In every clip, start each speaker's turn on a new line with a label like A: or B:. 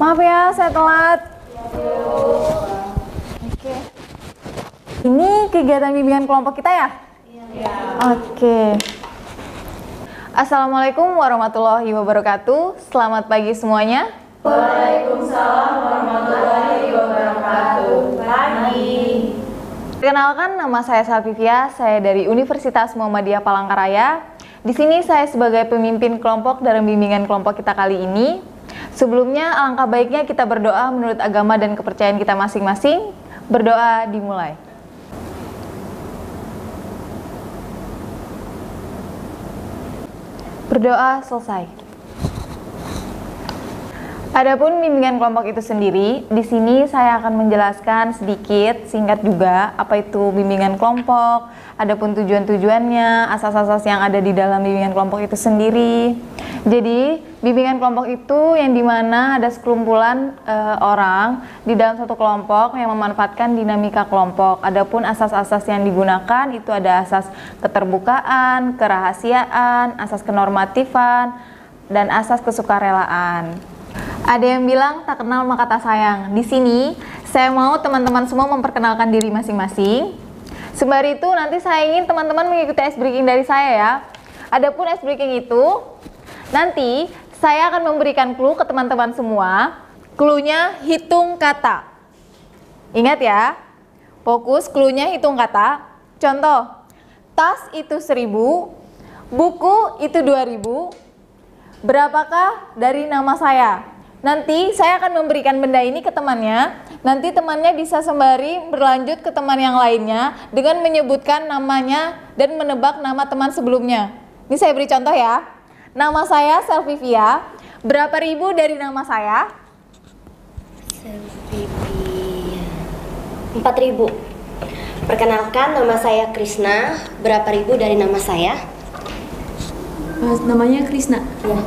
A: Maaf ya, saya telat. Oke. Ini kegiatan bimbingan kelompok kita ya? Iya. Oke. Assalamualaikum warahmatullahi wabarakatuh. Selamat pagi semuanya.
B: Waalaikumsalam warahmatullahi wabarakatuh. Pagi.
A: Perkenalkan, nama saya Salvivia. Saya dari Universitas Muhammadiyah Palangkaraya. Di sini saya sebagai pemimpin kelompok dalam bimbingan kelompok kita kali ini. Sebelumnya, alangkah baiknya kita berdoa menurut agama dan kepercayaan kita masing-masing. Berdoa dimulai. Berdoa selesai. Adapun bimbingan kelompok itu sendiri, di sini saya akan menjelaskan sedikit, singkat juga, apa itu bimbingan kelompok, adapun tujuan-tujuannya, asas-asas yang ada di dalam bimbingan kelompok itu sendiri. Jadi, bimbingan kelompok itu yang dimana ada sekelumpulan orang di dalam satu kelompok yang memanfaatkan dinamika kelompok. Adapun asas-asas yang digunakan itu ada asas keterbukaan, kerahasiaan, asas kenormatifan, dan asas kesukarelaan. Ada yang bilang tak kenal maka tak sayang. Di sini saya mau teman-teman semua memperkenalkan diri masing-masing. Sembari itu nanti saya ingin teman-teman mengikuti ice breaking dari saya ya. Adapun ice breaking itu nanti saya akan memberikan clue ke teman-teman semua. Clue-nya hitung kata. Ingat ya. Fokus, clue-nya hitung kata. Contoh, tas itu 1.000, buku itu 2.000. Berapakah dari nama saya? Nanti saya akan memberikan benda ini ke temannya. Nanti temannya bisa sembari berlanjut ke teman yang lainnya dengan menyebutkan namanya dan menebak nama teman sebelumnya. Ini saya beri contoh ya. Nama saya Salvivia. Berapa ribu dari nama saya?
C: Salvivia. 4.000. Perkenalkan, nama saya Krisna. Berapa ribu dari nama saya?
D: Namanya Krisna.
C: Ya.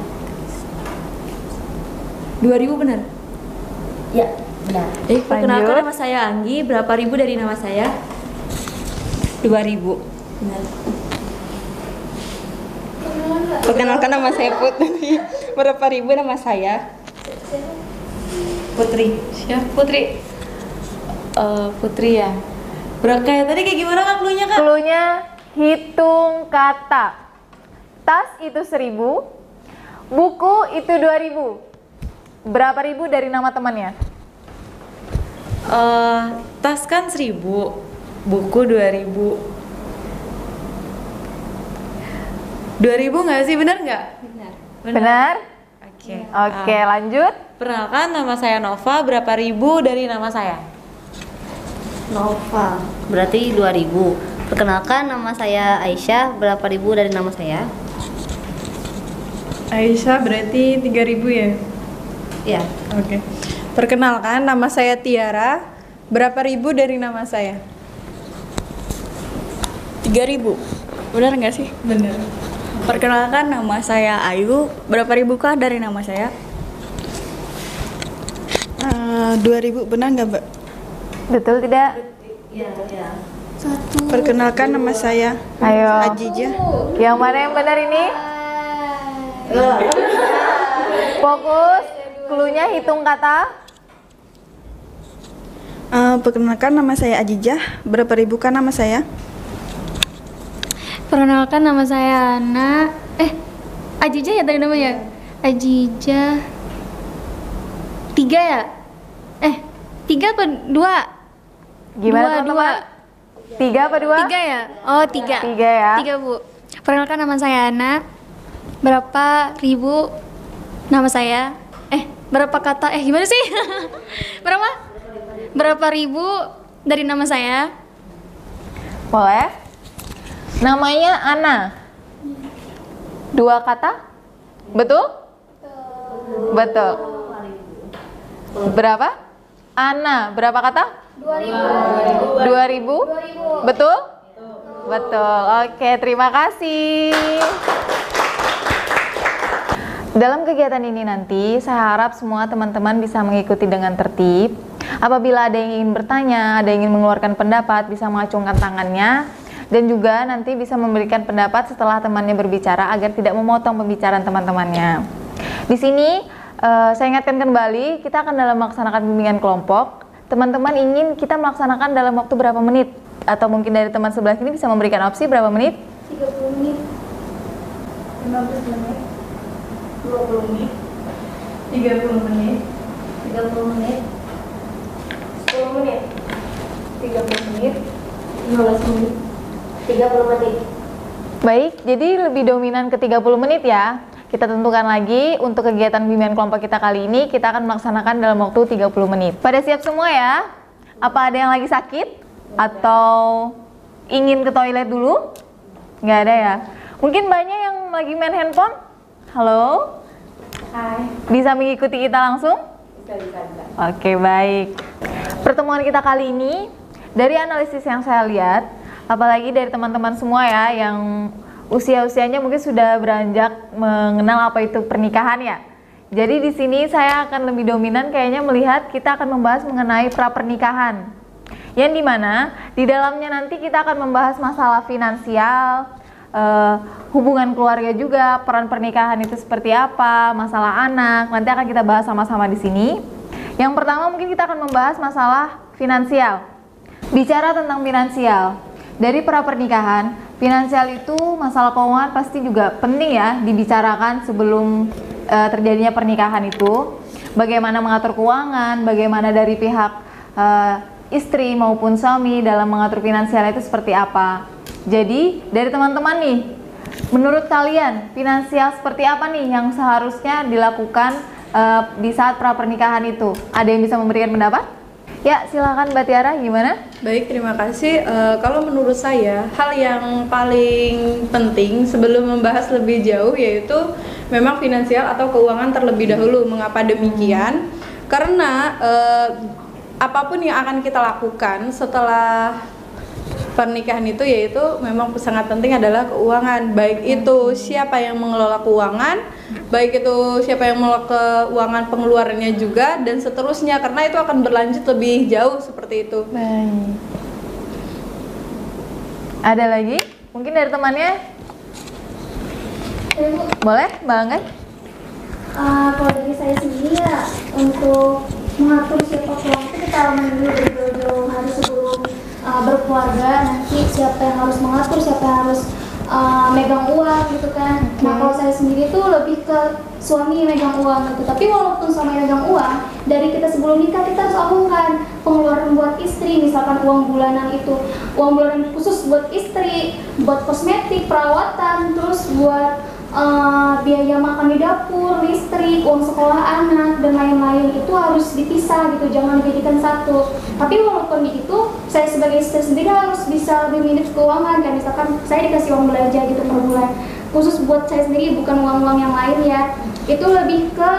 D: 2.000 benar?
C: Ya, benar.
D: Perkenalkan, nama saya Anggi. Berapa ribu dari nama saya? 2.000. Benar.
E: Perkenalkan, nama saya Putri. Berapa ribu nama saya?
D: Putri. Siapa? Putri. Putri ya. Kayak tadi kayak gimana Kak clue-nya Kak?
A: Clue-nya hitung kata. Tas itu 1.000, buku itu 2.000. Berapa ribu dari nama temannya?
D: Tas kan 1.000, buku 2.000. 2.000 nggak sih? Benar nggak?
A: Benar? Oke, lanjut.
D: Perkenalkan, nama saya Nova. Berapa ribu dari nama saya?
C: Nova. Berarti 2.000. Perkenalkan, nama saya Aisyah. Berapa ribu dari nama saya?
E: Aisyah berarti 3.000 ya?
C: Ya.
E: Oke. Perkenalkan, nama saya Tiara. Berapa ribu dari nama saya?
F: 3.000. Benar nggak sih?
E: Benar.
F: Perkenalkan, nama saya Ayu. Berapa ribu kah dari nama saya?
E: 2.000, benar nggak, Mbak?
A: Betul tidak?
C: Ya.
E: Perkenalkan, nama saya
A: Ayo.
E: Ajijah.
A: Yang mana yang benar ini? Fokus. Clue-nya hitung kata.
E: Perkenalkan, nama saya Ajijah. Berapa ribu kan nama saya?
G: Perkenalkan, nama saya Ana. Ajijah ya tadi namanya? Ajijah. 3 ya? 3 apa 2?
A: Gimana
G: Dua,
A: teman-teman? 3 apa 2?
G: 3 ya? Oh 3.
A: 3 ya.
G: 3 Bu. Perkenalkan, nama saya Ana. Berapa ribu nama saya? Berapa kata? Gimana sih? Berapa ribu dari nama saya?
A: Boleh? Namanya Ana. 2 kata? Betul? Betul. Berapa? Ana, berapa kata? 2.000. 2.000? Betul? Betul. Oke, terima kasih. Dalam kegiatan ini nanti, saya harap semua teman-teman bisa mengikuti dengan tertib. Apabila ada yang ingin bertanya, ada yang ingin mengeluarkan pendapat, bisa mengacungkan tangannya. Dan juga nanti bisa memberikan pendapat setelah temannya berbicara agar tidak memotong pembicaraan teman-temannya. Di sini Saya ingatkan kembali, kita akan dalam melaksanakan bimbingan kelompok. Teman-teman ingin kita melaksanakan dalam waktu berapa menit? Atau mungkin dari teman sebelah sini bisa memberikan opsi berapa menit?
C: 30 menit.
B: 15 menit. 20 menit. 30 menit.
C: 30 menit.
B: 10 menit. 30 menit.
C: 15 menit. 30 menit.
A: Baik, jadi lebih dominan ke 30 menit ya. Kita tentukan lagi untuk kegiatan bimbingan kelompok kita kali ini, kita akan melaksanakan dalam waktu 30 menit. Pada siap semua ya? Apa ada yang lagi sakit? Atau ingin ke toilet dulu? Nggak ada ya? Mungkin banyak yang lagi main handphone? Halo?
B: Hai.
A: Bisa mengikuti kita langsung?
B: Bisa.
A: Oke, baik. Pertemuan kita kali ini, dari analisis yang saya lihat, apalagi dari teman-teman semua ya, yang usia-usianya mungkin sudah beranjak mengenal apa itu pernikahan ya. Jadi di sini saya akan lebih dominan kayaknya melihat kita akan membahas mengenai pra-pernikahan. Yang dimana di dalamnya nanti kita akan membahas masalah finansial, hubungan keluarga juga, peran pernikahan itu seperti apa, masalah anak, nanti akan kita bahas sama-sama di sini. Yang pertama mungkin kita akan membahas masalah finansial. Bicara tentang finansial, dari pra-pernikahan, finansial itu masalah keuangan pasti juga penting ya dibicarakan sebelum terjadinya pernikahan itu. Bagaimana mengatur keuangan, bagaimana dari pihak istri maupun suami dalam mengatur finansial itu seperti apa. Jadi dari teman-teman nih, menurut kalian finansial seperti apa nih yang seharusnya dilakukan di saat pra-pernikahan itu? Ada yang bisa memberikan pendapat? Ya, silakan Mbak Tiara, gimana?
E: Baik, terima kasih. Kalau menurut saya, hal yang paling penting sebelum membahas lebih jauh yaitu memang finansial atau keuangan terlebih dahulu. Mengapa demikian? Karena apapun yang akan kita lakukan setelah pernikahan itu yaitu memang sangat penting adalah keuangan. Baik itu siapa yang mengelola keuangan, baik itu siapa yang mengelola keuangan pengeluarannya juga, dan seterusnya, karena itu akan berlanjut lebih jauh seperti itu.
A: Baik. Ada lagi? Mungkin dari temannya? Boleh, Mbak Angga?
H: Kalau dari saya sendiri ya, untuk mengatur siapa keluarga itu kita dulu dari jauh-jauh hari sebelum berkeluarga, nanti siapa yang harus mengatur, siapa yang harus megang uang gitu kan. Nah kalau saya sendiri tuh lebih ke suami megang uang gitu. Tapi walaupun suami megang uang, dari kita sebelum nikah kita harus omongkan pengeluaran buat istri, misalkan uang bulanan itu, uang bulanan khusus buat istri, buat kosmetik, perawatan, terus buat biaya makan di dapur, listrik, uang sekolah anak, dan lain-lain itu harus dipisah gitu, jangan dijadikan satu. Tapi walaupun begitu, saya sebagai istri sendiri harus bisa lebih manage keuangan. Kayak misalkan saya dikasih uang belanja gitu per bulan, khusus buat saya sendiri, bukan uang-uang yang lain ya. Itu lebih ke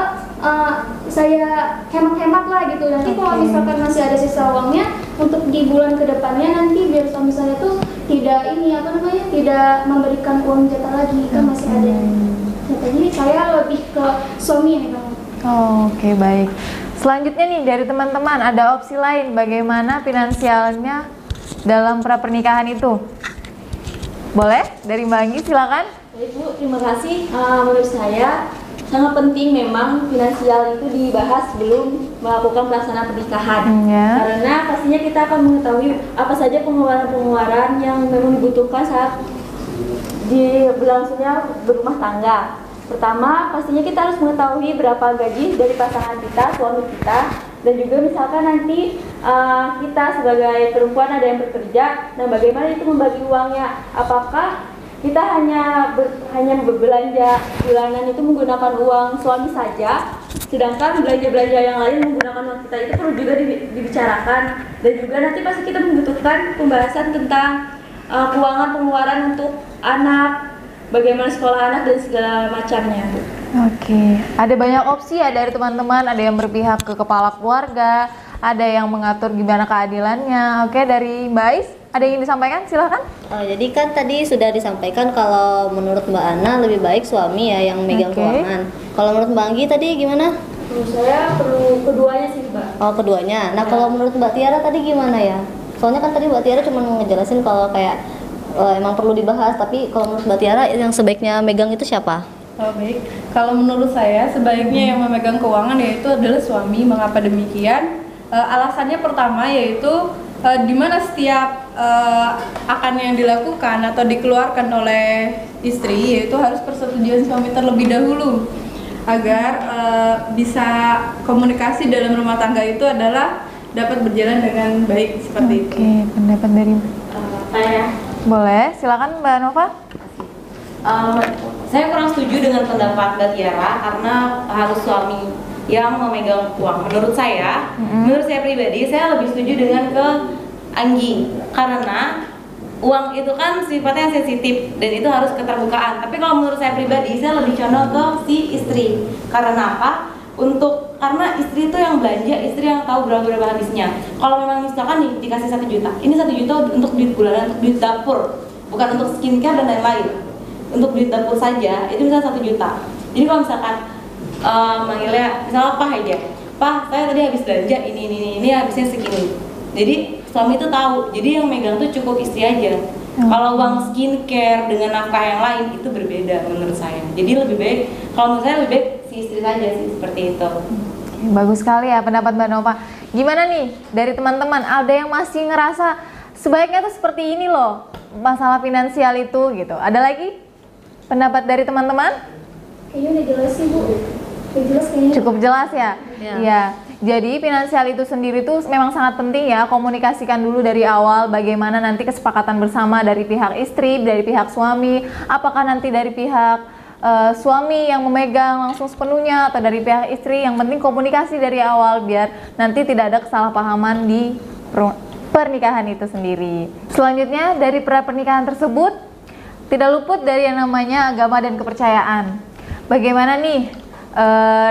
H: saya hemat-hemat lah gitu. Nanti kalau misalkan masih ada sisa uangnya untuk di bulan kedepannya, nanti biar suami saya tuh tidak tidak memberikan uang jatah lagi, kan masih ada. Jadi saya lebih ke suami nih bang.
A: Oke, baik. Selanjutnya nih dari teman-teman ada opsi lain bagaimana finansialnya dalam pra-pernikahan itu? Boleh? Dari Mbak Anggi silakan.
D: Ibu, terima kasih. Menurut saya sangat penting memang finansial itu dibahas sebelum melakukan pelaksanaan pernikahan. Karena pastinya kita akan mengetahui apa saja pengeluaran-pengeluaran yang memang dibutuhkan saat di berlangsungnya berumah tangga. Pertama, pastinya kita harus mengetahui berapa gaji dari pasangan kita, suami kita, dan juga misalkan nanti kita sebagai perempuan ada yang bekerja, nah bagaimana itu membagi uangnya? Apakah kita hanya berbelanja bulanan itu menggunakan uang suami saja, sedangkan belanja-belanja yang lain menggunakan uang kita? Itu perlu juga dibicarakan. Dan juga nanti pasti kita membutuhkan pembahasan tentang keuangan pengeluaran untuk anak, bagaimana sekolah anak dan segala macamnya.
A: Oke, ada banyak opsi ya dari teman-teman. Ada yang berpihak ke kepala keluarga, ada yang mengatur gimana keadilannya. Oke, dari Mbak Ais, ada yang ingin disampaikan? Silahkan.
C: Jadi kan tadi sudah disampaikan kalau menurut Mbak Ana lebih baik suami ya yang megang keuangan. Kalau menurut Mbak Anggi tadi gimana?
D: Menurut saya perlu keduanya sih Mbak.
C: Oh, keduanya. Nah kalau menurut Mbak Tiara tadi gimana ya? Soalnya kan tadi Mbak Tiara cuma ngejelasin kalau kayak emang perlu dibahas, tapi kalau menurut Mbak Tiara yang sebaiknya megang itu siapa?
E: Oh, baik. Kalau menurut saya sebaiknya yang memegang keuangan yaitu adalah suami. Mengapa demikian? Alasannya pertama yaitu di mana setiap akan yang dilakukan atau dikeluarkan oleh istri yaitu harus persetujuan suami terlebih dahulu agar bisa komunikasi dalam rumah tangga itu adalah dapat berjalan dengan baik seperti itu.
A: Oke, pendapat dari
B: Saya
A: boleh, silakan Mbak Nova.
I: Saya kurang setuju dengan pendapat Mbak Tiara karena harus suami yang memegang uang. Menurut saya pribadi, saya lebih setuju dengan ke Anggi karena uang itu kan sifatnya sensitif dan itu harus keterbukaan. Tapi kalau menurut saya pribadi, saya lebih condong ke si istri. Karena apa? Karena istri itu yang belanja, istri yang tahu berapa habisnya. Kalau memang misalkan nih dikasih 1 juta, ini 1 juta untuk duit bulanan, untuk duit dapur, bukan untuk skincare dan lain-lain. Untuk duit dapur saja itu bisa 1 juta. Jadi kalau misalkan manggilnya misalnya Pak aja, Pak saya tadi habis belanja ini habisnya segini. Jadi suami itu tahu. Jadi yang megang tuh cukup istri aja. Kalau uang skincare dengan nafkah yang lain itu berbeda menurut saya. Jadi lebih baik, kalau menurut saya lebih baik si istri saja sih seperti itu.
A: Bagus sekali ya pendapat Mbak Nova. Gimana nih dari teman-teman? Ada yang masih ngerasa sebaiknya tuh seperti ini loh masalah finansial itu gitu. Ada lagi pendapat dari teman-teman?
H: Kayaknya udah jelas sih Bu. Udah jelas kayaknya.
A: Cukup jelas ya?
C: Ya.
A: Iya. Jadi finansial itu sendiri tuh memang sangat penting ya, komunikasikan dulu dari awal bagaimana nanti kesepakatan bersama dari pihak istri, dari pihak suami, apakah nanti dari pihak suami yang memegang langsung sepenuhnya atau dari pihak istri. Yang penting komunikasi dari awal biar nanti tidak ada kesalahpahaman di pernikahan itu sendiri. Selanjutnya dari pernikahan tersebut tidak luput dari yang namanya agama dan kepercayaan. Bagaimana nih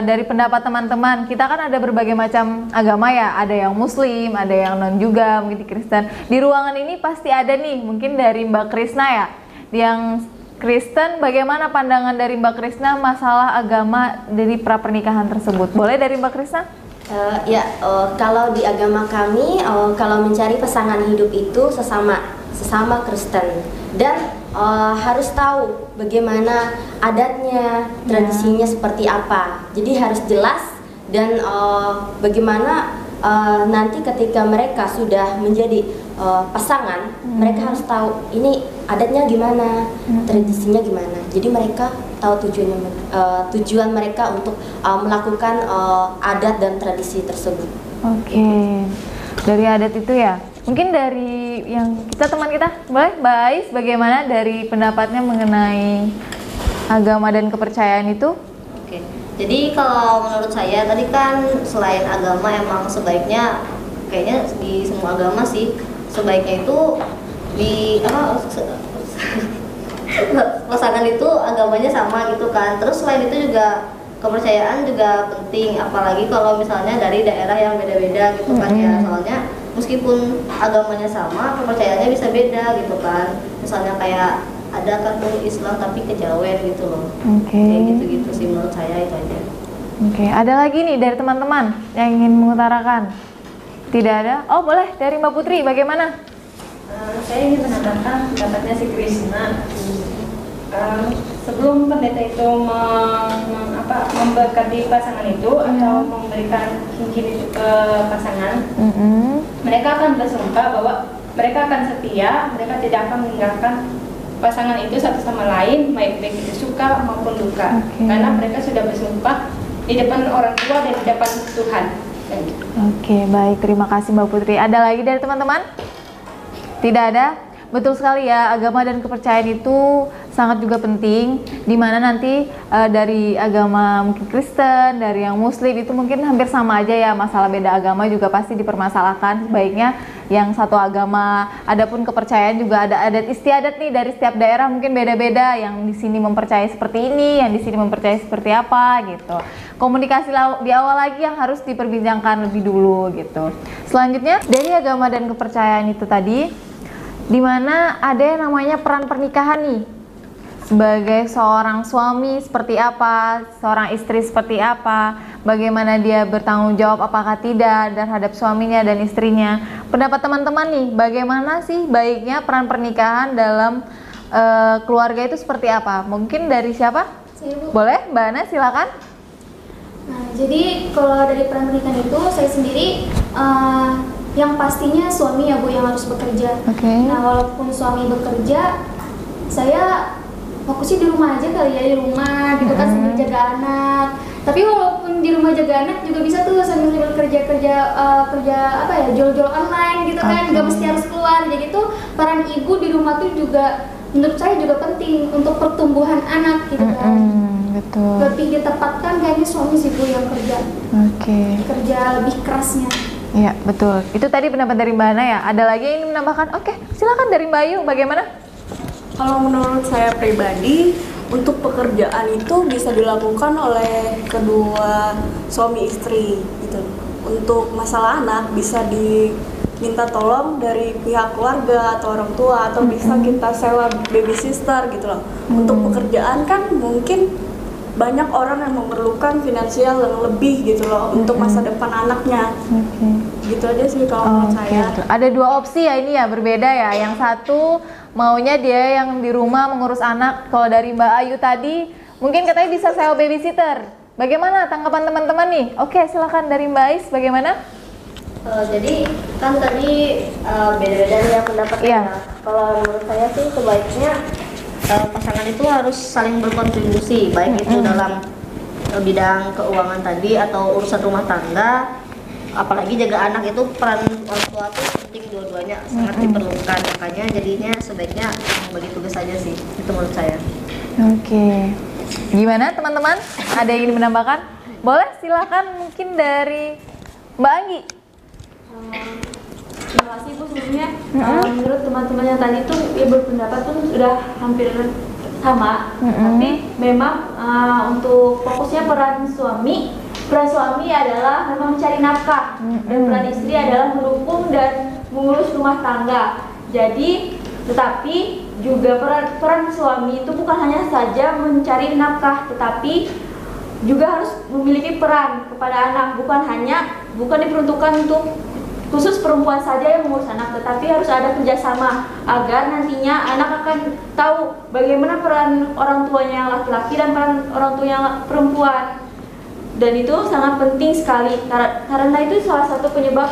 A: dari pendapat teman-teman? Kita kan ada berbagai macam agama ya, ada yang Muslim, ada yang non juga, mungkin Kristen. Di ruangan ini pasti ada nih, mungkin dari Mbak Krisna ya, yang Kristen. Bagaimana pandangan dari Mbak Krisna masalah agama dari pernikahan tersebut? Boleh dari Mbak Krisna?
J: Kalau di agama kami, kalau mencari pasangan hidup itu sesama Kristen dan harus tahu bagaimana adatnya, tradisinya seperti apa. Jadi harus jelas dan bagaimana nanti ketika mereka sudah menjadi pasangan, mereka harus tahu ini adatnya gimana, tradisinya gimana. Jadi mereka tahu tujuan mereka untuk melakukan adat dan tradisi tersebut.
A: Oke. Dari adat itu ya. Mungkin dari yang teman kita, boleh Mbak Ais, bagaimana dari pendapatnya mengenai agama dan kepercayaan itu?
C: Oke. Jadi kalau menurut saya tadi kan selain agama emang sebaiknya kayaknya di semua agama sih sebaiknya itu di pasangan itu agamanya sama gitu kan. Terus selain itu juga kepercayaan juga penting, apalagi kalau misalnya dari daerah yang beda-beda gitu kan ya. Soalnya meskipun agamanya sama, kepercayaannya bisa beda gitu kan. Misalnya kayak ada kan tuh Islam tapi kejawen gitu loh. Kayak gitu-gitu sih menurut saya itu aja.
A: Oke, ada lagi nih dari teman-teman yang ingin mengutarakan? Tidak ada? Oh boleh, dari Mbak Putri, bagaimana?
B: Saya ingin menambahkan pendapatnya si Krishna. Sebelum pendeta itu memberkati pasangan itu atau memberikan cincin itu ke pasangan, mereka akan bersumpah bahwa mereka akan setia, mereka tidak akan meninggalkan pasangan itu satu sama lain, baik itu suka maupun duka, karena mereka sudah bersumpah di depan orang tua dan di depan Tuhan.
A: Oke, baik, terima kasih Mbak Putri. Ada lagi dari teman-teman? Tidak ada? Betul sekali ya, agama dan kepercayaan itu sangat juga penting, dimana nanti dari agama mungkin Kristen, dari yang Muslim itu mungkin hampir sama aja ya, masalah beda agama juga pasti dipermasalahkan. Sebaiknya yang satu agama. Adapun kepercayaan juga ada adat istiadat nih dari setiap daerah, mungkin beda-beda, yang di sini mempercayai seperti ini, yang di sini mempercayai seperti apa gitu. Komunikasi di awal lagi yang harus diperbincangkan lebih dulu gitu. Selanjutnya dari agama dan kepercayaan itu tadi, dimana ada yang namanya peran pernikahan nih, sebagai seorang suami seperti apa, seorang istri seperti apa, bagaimana dia bertanggung jawab apakah tidak terhadap suaminya dan istrinya. Pendapat teman-teman nih, bagaimana sih baiknya peran pernikahan dalam keluarga itu seperti apa? Mungkin dari siapa?
H: Iya, Bu.
A: Boleh, Mbak Ana silakan.
H: Nah, jadi kalau dari peran pernikahan itu saya sendiri yang pastinya suami ya Bu yang harus bekerja. Nah, walaupun suami bekerja, saya fokusnya di rumah aja kali ya, di rumah gitu kan sambil jaga anak. Tapi walaupun di rumah jaga anak juga bisa tuh sambil kerja apa ya, jual-jual online gitu kan, nggak mesti harus keluar. Jadi tuh peran ibu di rumah tuh juga menurut saya juga penting untuk pertumbuhan anak gitu kan.
A: Betul.
H: Lebih ditempatkan kayaknya suami sih Bu yang kerja. Kerja lebih kerasnya.
A: Iya, betul. Itu tadi pendapat dari Mbak Ana ya. Ada lagi yang ingin menambahkan? Oke, silakan dari Mbak Ayu, bagaimana?
F: Kalau menurut saya pribadi, untuk pekerjaan itu bisa dilakukan oleh kedua suami istri gitu. Untuk masalah anak bisa diminta tolong dari pihak keluarga atau orang tua, atau bisa kita sewa babysitter gitu loh. Untuk pekerjaan kan mungkin banyak orang yang memerlukan finansial yang lebih gitu loh untuk masa depan anaknya. Gitu aja sih kalau menurut saya.
A: Ada dua opsi ya ini ya, berbeda ya. Yang satu maunya dia yang di rumah mengurus anak. Kalau dari Mbak Ayu tadi mungkin katanya bisa sewa babysitter. Bagaimana tanggapan teman-teman nih? Oke, silakan dari Mbak Ais, bagaimana?
C: Jadi kan tadi beda-beda ya pendapatnya. Kalau menurut saya sih sebaiknya pasangan itu harus saling berkontribusi, baik itu dalam bidang keuangan tadi atau urusan rumah tangga. Apalagi jaga anak itu peran orang tua itu penting, dua-duanya sangat diperlukan. Makanya jadinya sebaiknya bagi tugas saja sih, itu menurut saya.
A: Gimana teman-teman? Ada yang ingin menambahkan? Boleh, silakan mungkin dari Mbak Anggi.
D: Terima kasih Bu sebelumnya. Menurut teman-teman yang tadi tuh ya berpendapat tuh sudah hampir sama. Tapi memang untuk fokusnya peran suami adalah memang mencari nafkah, dan peran istri adalah mendukung dan mengurus rumah tangga. Jadi tetapi juga peran suami itu bukan hanya saja mencari nafkah, tetapi juga harus memiliki peran kepada anak, bukan diperuntukkan untuk khusus perempuan saja yang mengurus anak, tetapi harus ada kerjasama agar nantinya anak akan tahu bagaimana peran orang tuanya yang laki-laki dan peran orang tuanya yang perempuan. Dan itu sangat penting sekali karena itu salah satu penyebab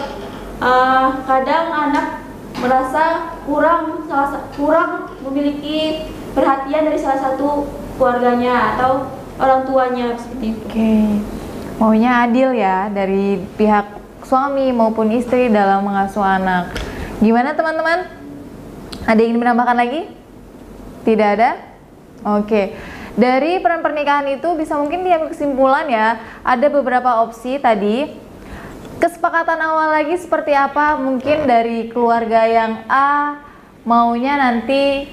D: kadang anak merasa kurang memiliki perhatian dari salah satu keluarganya atau orang tuanya seperti itu.
A: Maunya adil ya dari pihak suami maupun istri dalam mengasuh anak. Gimana teman-teman? Ada yang ingin menambahkan lagi? Tidak ada? Dari peran pernikahan itu bisa mungkin diambil kesimpulan ya. Ada beberapa opsi tadi. Kesepakatan awal lagi seperti apa? Mungkin dari keluarga yang A maunya nanti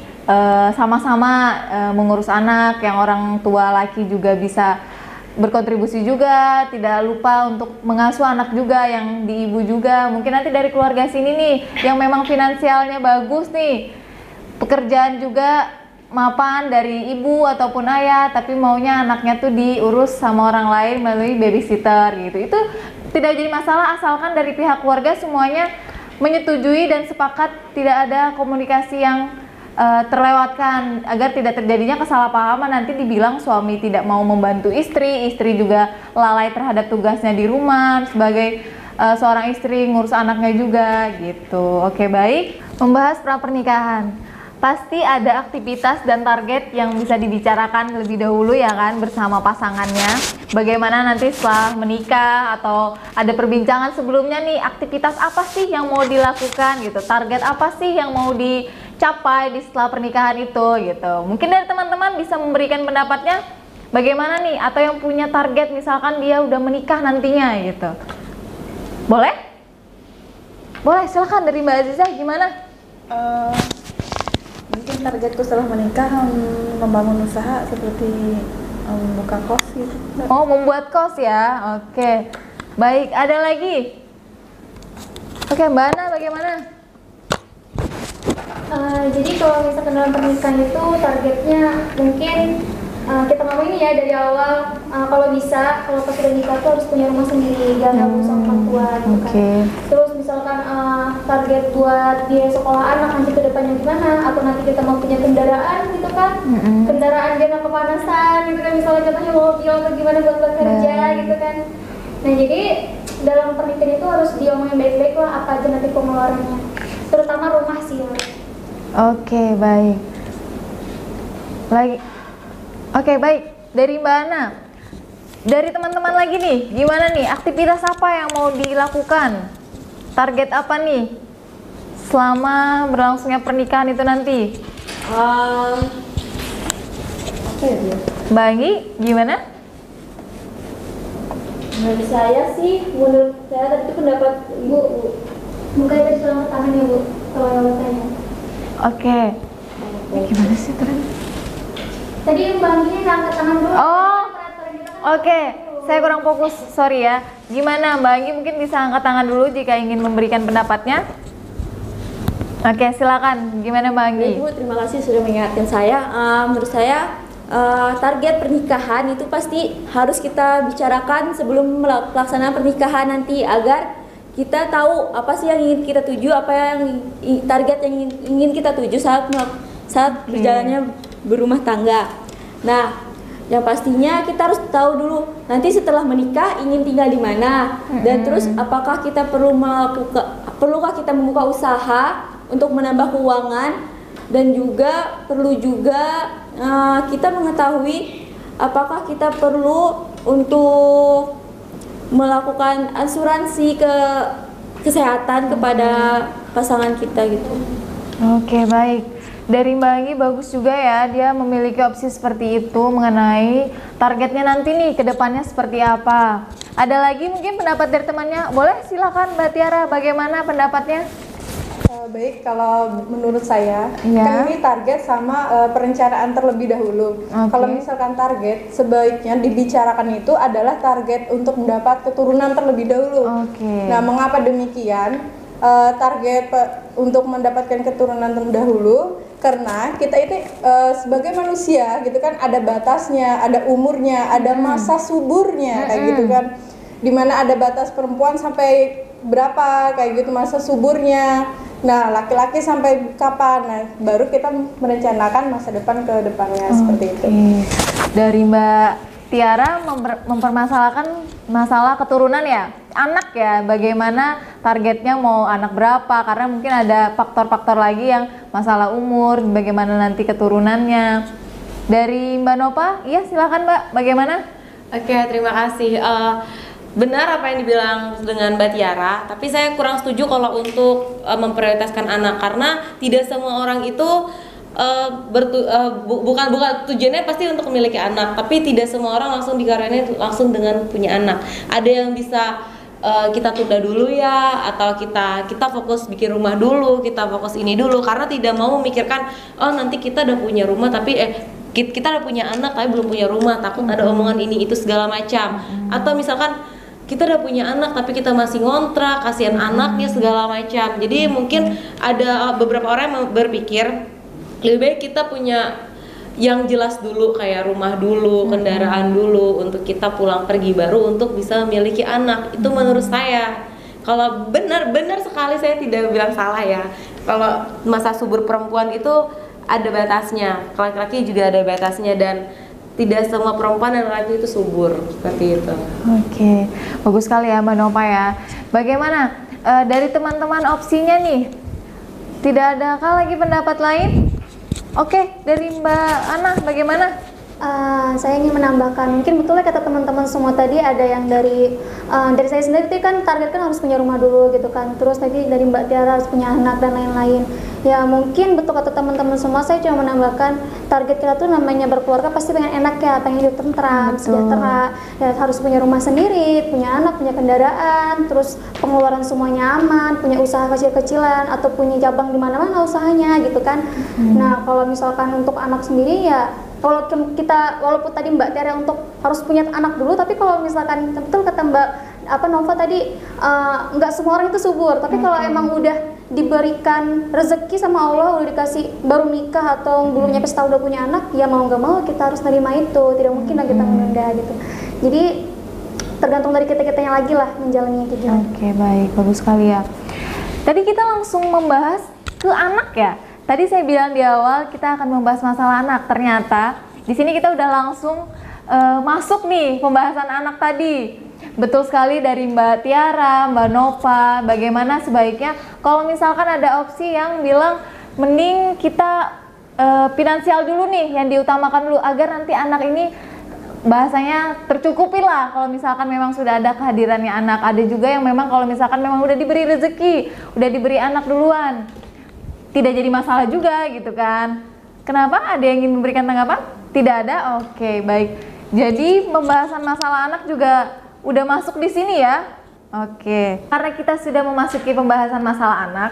A: sama-sama mengurus anak, yang orang tua laki juga bisa berkontribusi juga, tidak lupa untuk mengasuh anak juga, yang di ibu juga. Mungkin nanti dari keluarga sini nih yang memang finansialnya bagus nih, pekerjaan juga mapan dari ibu ataupun ayah, tapi maunya anaknya tuh diurus sama orang lain melalui babysitter gitu. Itu tidak jadi masalah asalkan dari pihak keluarga semuanya menyetujui dan sepakat, tidak ada komunikasi yang terlewatkan agar tidak terjadinya kesalahpahaman. Nanti dibilang suami tidak mau membantu istri, istri juga lalai terhadap tugasnya di rumah sebagai seorang istri, ngurus anaknya juga gitu. Baik, membahas pernikahan. Pasti ada aktivitas dan target yang bisa dibicarakan lebih dahulu ya kan bersama pasangannya. Bagaimana nanti setelah menikah atau ada perbincangan sebelumnya nih, aktivitas apa sih yang mau dilakukan gitu, target apa sih yang mau dicapai di setelah pernikahan itu gitu. Mungkin dari teman-teman bisa memberikan pendapatnya bagaimana nih, atau yang punya target misalkan dia udah menikah nantinya gitu. Boleh? Boleh, silakan dari Mbak Aziza gimana?
F: Mungkin targetku setelah menikah membangun usaha seperti membuka kos gitu.
A: Membuat kos ya. Baik, ada lagi? Mbak Ana bagaimana?
H: Jadi kalau misalkan dalam pernikahan itu targetnya mungkin kita ngomongin ya dari awal, kalau bisa, kalau pas udah nikah tuh harus punya rumah sendiri, gak gabung sama orang tua gitu kan. Terus misalkan target buat biaya sekolah anak nanti ke depannya gimana, atau nanti kita mau punya kendaraan gitu kan, kendaraan dia nggak kepanasan gitu kan, misalnya contohnya mobil atau gimana buat bekerja gitu kan. Nah jadi dalam pernikahan itu harus diomongin baik-baik lah apa aja nanti pengeluarannya, terutama rumah sih.
A: Oke, baik. Oke, baik. Dari Mbak Ana, dari teman-teman lagi nih, gimana nih aktivitas apa yang mau dilakukan? Target apa nih selama berlangsungnya pernikahan itu nanti? Mbak Anggi, gimana?
D: Menurut saya sih, menurut saya tadi itu pendapat Ibu.
H: Mungkin tadi tulang tangan ya Bu, kalau yang tanya.
A: Oke. Gimana sih terus?
H: Tadi Mbak Anggi angkat tangan dulu.
A: Oh, oke. Saya kurang fokus, sorry ya. Gimana Mbak Anggi, mungkin bisa angkat tangan dulu jika ingin memberikan pendapatnya. Oke, silakan. Gimana Mbak Anggi?
D: Ibu, terima kasih sudah mengingatkan saya. Menurut saya target pernikahan itu pasti harus kita bicarakan sebelum pelaksanaan pernikahan nanti, agar kita tahu apa sih yang ingin kita tuju, apa yang target yang ingin kita tuju saat berjalannya berumah tangga. Nah, yang pastinya kita harus tahu dulu nanti setelah menikah ingin tinggal di mana, dan terus apakah kita perlukah kita membuka usaha untuk menambah keuangan, dan juga perlu kita mengetahui apakah kita perlu untuk melakukan asuransi kesehatan kepada pasangan kita gitu.
A: Oke, baik. Dari Mbak Anggi bagus juga ya, dia memiliki opsi seperti itu mengenai targetnya nanti nih ke depannya seperti apa. Ada lagi mungkin pendapat dari temannya? Boleh, silakan Mbak Tiara, bagaimana pendapatnya?
E: Baik, kalau menurut saya kan ini target sama perencanaan terlebih dahulu. Kalau misalkan target, sebaiknya dibicarakan itu adalah target untuk mendapat keturunan terlebih dahulu. Nah, mengapa demikian? Target untuk mendapatkan keturunan terdahulu karena kita itu sebagai manusia gitu kan, ada batasnya, ada umurnya, ada masa suburnya kayak gitu kan, dimana ada batas perempuan sampai berapa kayak gitu masa suburnya. Nah, laki-laki sampai kapan? Nah, baru kita merencanakan masa depan ke depannya seperti itu.
A: Dari Mbak Tiara mempermasalahkan masalah keturunan ya, anak ya, bagaimana targetnya mau anak berapa, karena mungkin ada faktor-faktor lagi yang masalah umur, bagaimana nanti keturunannya. Dari Mbak Nova, iya silakan Mbak, bagaimana?
I: Oke, terima kasih. Benar apa yang dibilang dengan Mbak Tiara, tapi saya kurang setuju kalau untuk memprioritaskan anak, karena tidak semua orang itu bukan tujuannya pasti untuk memiliki anak, tapi tidak semua orang langsung dikaruniai langsung dengan punya anak. Ada yang bisa kita tunda dulu ya, atau kita fokus bikin rumah dulu, kita fokus ini dulu, karena tidak mau memikirkan oh nanti kita udah punya rumah tapi kita udah punya anak tapi belum punya rumah, takut ada omongan ini itu segala macam. Atau misalkan kita udah punya anak tapi kita masih ngontrak, kasihan anaknya segala macam. Jadi mungkin ada beberapa orang yang berpikir lebih baik kita punya yang jelas dulu, kayak rumah dulu, kendaraan dulu, untuk kita pulang pergi baru untuk bisa memiliki anak. Itu menurut saya. Kalau benar sekali, saya tidak bilang salah ya, kalau masa subur perempuan itu ada batasnya, laki-laki juga ada batasnya, dan tidak semua perempuan dan laki itu subur seperti itu.
A: Oke, bagus sekali ya Mbak Nova ya. Bagaimana dari teman-teman opsinya nih? Tidak ada kah lagi pendapat lain? Oke, dari Mbak Ana bagaimana?
H: Saya ingin menambahkan, mungkin betul ya kata teman-teman semua tadi, ada yang dari saya sendiri kan target kan harus punya rumah dulu gitu kan, terus tadi dari Mbak Tiara harus punya anak dan lain-lain. Ya mungkin betul kata teman-teman semua, saya cuma menambahkan target kita tuh namanya berkeluarga pasti pengen enak ya, pengen hidup tentram, sejahtera, ya harus punya rumah sendiri, punya anak, punya kendaraan, terus pengeluaran semuanya aman, punya usaha kecil-kecilan atau punya cabang di mana-mana usahanya gitu kan. Nah kalau misalkan untuk anak sendiri ya, kalau kita walaupun tadi Mbak Tiara untuk harus punya anak dulu, tapi kalau misalkan betul kata Mbak Nova tadi, nggak semua orang itu subur, tapi kalau emang udah diberikan rezeki sama Allah, udah dikasih baru nikah atau belum nyampe setahun udah punya anak, ya mau nggak mau kita harus nerima itu, tidak mungkin lah kita menunda gitu. Jadi tergantung dari kita-kitanya lagi lah menjalani itu.
A: Oke, baik, bagus sekali ya. Tadi kita langsung membahas ke anak ya. Tadi saya bilang di awal kita akan membahas masalah anak. Ternyata di sini kita udah langsung masuk nih pembahasan anak tadi. Betul sekali dari Mbak Tiara, Mbak Nova, bagaimana sebaiknya kalau misalkan ada opsi yang bilang mending kita finansial dulu nih yang diutamakan dulu agar nanti anak ini bahasanya tercukupi lah kalau misalkan memang sudah ada kehadirannya anak. Ada juga yang memang kalau misalkan memang udah diberi rezeki, udah diberi anak duluan, tidak jadi masalah juga gitu kan. Kenapa? Ada yang ingin memberikan tanggapan? Tidak ada? Oke, baik. Jadi pembahasan masalah anak juga udah masuk di sini ya. Oke. Karena kita sudah memasuki pembahasan masalah anak,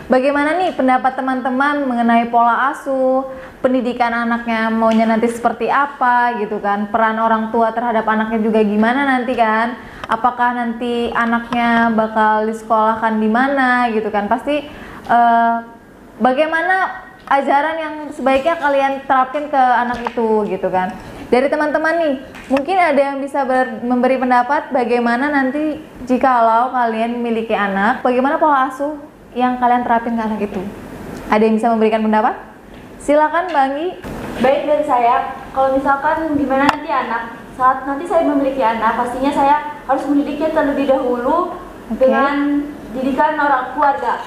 A: bagaimana nih pendapat teman-teman mengenai pola asuh, pendidikan anaknya maunya nanti seperti apa gitu kan? Peran orang tua terhadap anaknya juga gimana nanti kan? Apakah nanti anaknya bakal disekolahkan di mana gitu kan? Pasti bagaimana ajaran yang sebaiknya kalian terapkan ke anak itu gitu kan? Dari teman-teman nih, mungkin ada yang bisa memberi pendapat bagaimana nanti jikalau kalian memiliki anak, bagaimana pola asuh yang kalian terapin ke anak itu? Ada yang bisa memberikan pendapat? Silakan Mbak Anggi.
D: Baik, dari saya, kalau misalkan gimana nanti anak, saat nanti saya memiliki anak, pastinya saya harus mendidiknya terlebih dahulu dengan didikan orang keluarga.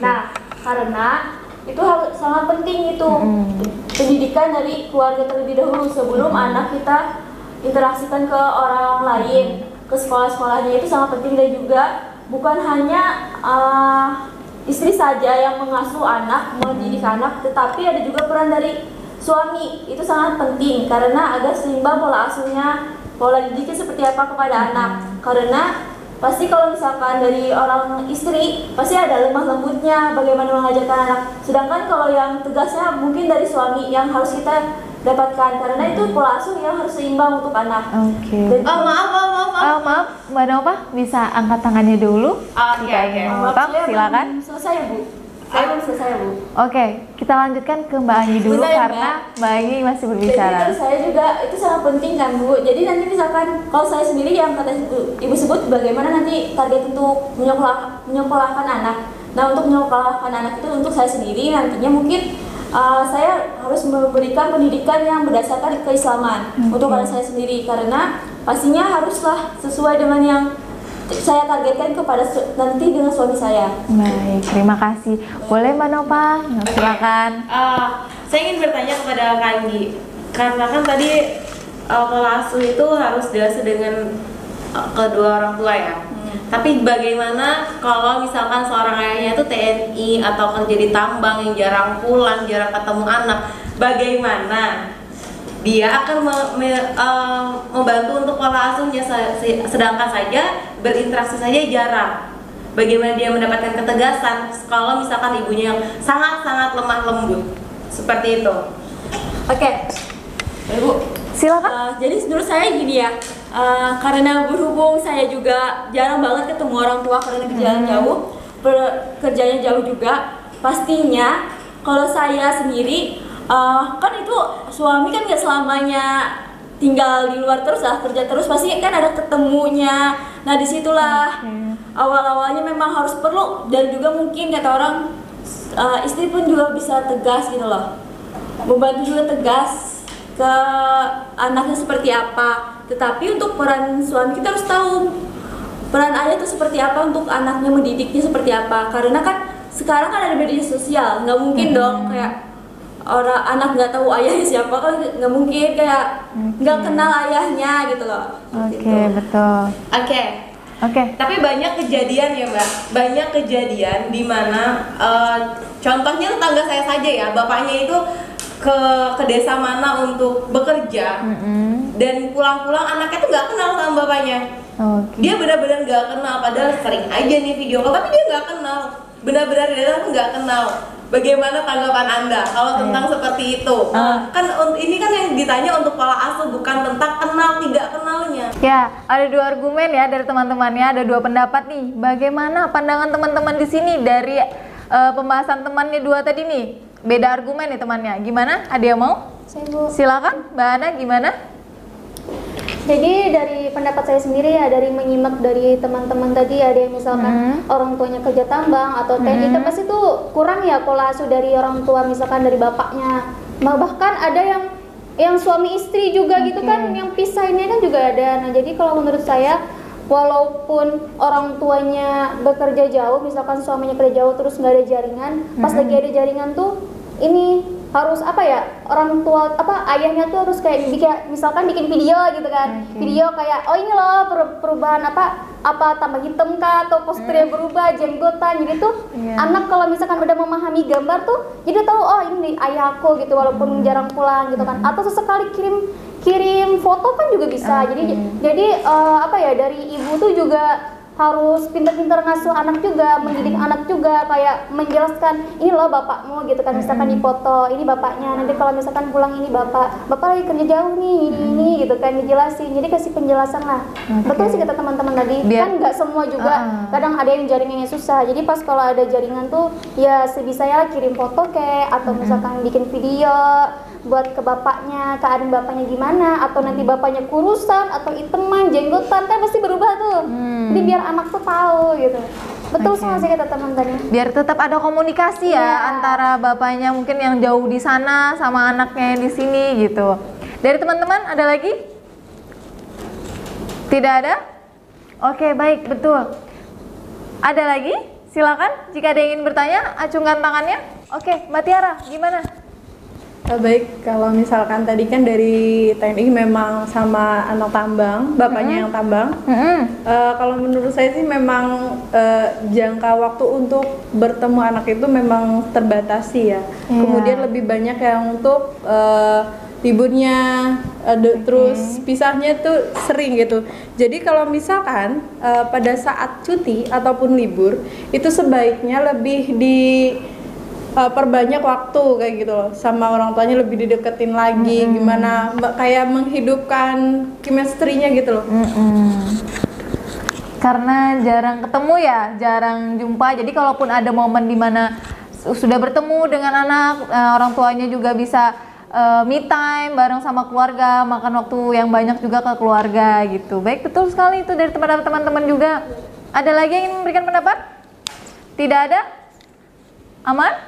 D: Nah, karena itu sangat penting itu pendidikan dari keluarga terlebih dahulu sebelum anak kita interaksikan ke orang lain, ke sekolah-sekolahnya. Itu sangat penting. Dan juga bukan hanya istri saja yang mengasuh anak, mendidik anak, tetapi ada juga peran dari suami. Itu sangat penting karena agar seimbang pola asuhnya, pola didiknya seperti apa kepada anak. Karena pasti kalau misalkan dari orang istri pasti ada lemah lembutnya bagaimana mengajarkan anak, sedangkan kalau yang tegasnya mungkin dari suami yang harus kita dapatkan, karena itu pola asuh yang harus seimbang untuk anak.
A: Maaf Mbak Nova, bisa angkat tangannya dulu. Jika ingin memotong silakan.
D: Selesai ya Bu, saya belum selesai Bu.
A: Oke, kita lanjutkan ke Mbak Anggi dulu karena Mbak Anggi masih berbicara.
D: Jadi saya juga itu sangat penting kan Bu. Jadi nanti misalkan kalau saya sendiri yang kata Ibu sebut bagaimana nanti target untuk menyekolahkan anak. Nah, untuk menyekolahkan anak itu untuk saya sendiri nantinya mungkin saya harus memberikan pendidikan yang berdasarkan keislaman untuk anak saya sendiri, karena pastinya haruslah sesuai dengan yang saya targetkan kepada nanti dengan suami saya.
A: Baik, terima kasih. Boleh Mbak Nova, silakan.
I: Saya ingin bertanya kepada Kak Anggi, karena kan tadi pola asuh itu harus didasar dengan kedua orang tua ya. Tapi bagaimana kalau misalkan seorang ayahnya itu TNI atau kerja di tambang yang jarang pulang, jarang ketemu anak, bagaimana dia akan membantu untuk pola asuhnya, sedangkan saja berinteraksi saja jarang. Bagaimana dia mendapatkan ketegasan kalau misalkan ibunya yang sangat-sangat lemah lembut seperti itu?
D: Oke, Ibu,
A: silakan.
D: Jadi menurut saya gini ya, karena berhubung saya juga jarang banget ketemu orang tua karena kerjaan jauh, kerjanya jauh juga, pastinya kalau saya sendiri kan itu suami kan gak selamanya tinggal di luar terus lah, kerja terus, pasti kan ada ketemunya. Nah disitulah awal-awalnya memang harus perlu, dan juga mungkin kata orang istri pun juga bisa tegas gitu loh, membantu juga tegas ke anaknya seperti apa. Tetapi untuk peran suami kita harus tahu peran ayah itu seperti apa untuk anaknya, mendidiknya seperti apa. Karena kan sekarang kan ada media sosial, nggak mungkin dong kayak orang anak nggak tahu ayahnya siapa, kan nggak mungkin kayak nggak kenal ayahnya gitu loh.
A: Betul.
I: Oke. Tapi banyak kejadian ya Mbak, banyak kejadian di mana contohnya tetangga saya saja ya, bapaknya itu ke desa mana untuk bekerja, dan pulang-pulang anaknya tuh nggak kenal sama bapaknya. Dia benar-benar nggak kenal, padahal sering aja nih video call, tapi dia nggak kenal, benar-benar dia nggak kenal. Bagaimana tanggapan Anda kalau tentang seperti itu? Kan ini kan yang ditanya untuk pola asuh, bukan tentang kenal tidak kenalnya.
A: Ya, ada dua argumen ya dari teman-temannya, ada dua pendapat nih. Bagaimana pandangan teman-teman di sini dari pembahasan temannya dua tadi nih? Beda argumen nih temannya. Gimana? Ada yang mau? Silakan, Mbak Ana, gimana?
H: Jadi dari pendapat saya sendiri ya, dari menyimak dari teman-teman tadi, ada yang misalkan orang tuanya kerja tambang atau TNI, kan pasti tuh kurang ya pola asuh dari orang tua, misalkan dari bapaknya. Bahkan ada yang suami istri juga gitu kan, yang pisahinnya kan juga ada. Nah jadi kalau menurut saya, walaupun orang tuanya bekerja jauh, misalkan suaminya kerja jauh terus nggak ada jaringan, pas lagi ada jaringan tuh ini harus apa ya, orang tua ayahnya tuh harus kayak misalkan bikin video gitu kan, video kayak oh ini loh perubahan apa tambah hitam kah atau posturnya berubah, jenggotan. Jadi tuh anak kalau misalkan udah memahami gambar tuh jadi tahu oh ini ayahku gitu, walaupun jarang pulang gitu kan, atau sesekali kirim foto kan juga bisa. Jadi apa ya, dari ibu tuh juga harus pintar-pintar ngasuh anak juga, mendidik anak juga, kayak menjelaskan ini loh bapakmu gitu kan, misalkan di foto ini bapaknya, nanti kalau misalkan pulang ini bapak lagi kerja jauh nih ini gitu kan, dijelasin. Jadi kasih penjelasan lah. Betul sih kata teman-teman tadi, kan nggak semua juga, kadang ada yang jaringannya susah. Jadi pas kalau ada jaringan tuh ya sebisanya kirim foto kayak, atau misalkan bikin video buat ke bapaknya, keadaan bapaknya gimana, atau nanti bapaknya kurusan atau iteman, jenggotan, kan pasti berubah tuh. Jadi biar anak tuh tahu gitu. Betul sama sih kata teman tadi.
A: Biar tetap ada komunikasi ya antara bapaknya mungkin yang jauh di sana sama anaknya yang di sini gitu. Dari teman-teman ada lagi? Tidak ada? Oke, baik, betul. Ada lagi? Silakan jika ada yang ingin bertanya, acungkan tangannya. Oke, Mbak Tiara, gimana?
E: Baik, kalau misalkan tadi kan dari TNI memang sama anak tambang, bapaknya yang tambang. Kalau menurut saya sih memang jangka waktu untuk bertemu anak itu memang terbatasi ya. Kemudian lebih banyak yang untuk liburnya, terus pisahnya tuh sering gitu. Jadi kalau misalkan pada saat cuti ataupun libur itu sebaiknya lebih perbanyak waktu kayak gitu loh, sama orang tuanya lebih dideketin lagi, gimana kayak menghidupkan chemistry-nya gitu loh.
A: Karena jarang ketemu ya, jarang jumpa. Jadi kalaupun ada momen dimana sudah bertemu dengan anak, orang tuanya juga bisa me time bareng sama keluarga, makan waktu yang banyak juga ke keluarga gitu. Baik, betul sekali itu dari teman-teman juga. Ada lagi yang ingin memberikan pendapat? Tidak ada? Aman?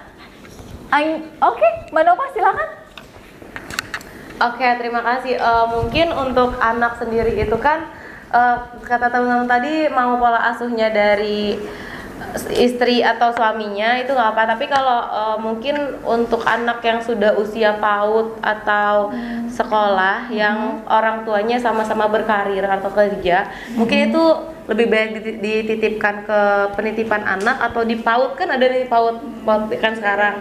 A: Oke, Mbak Nova silakan.
I: Oke, terima kasih. Mungkin untuk anak sendiri itu kan kata teman-teman tadi mau pola asuhnya dari istri atau suaminya itu nggak apa. Tapi kalau mungkin untuk anak yang sudah usia PAUD atau sekolah yang orang tuanya sama-sama berkarir atau kerja, mungkin itu lebih baik dititipkan ke penitipan anak atau di PAUD, kan ada di PAUD kan sekarang.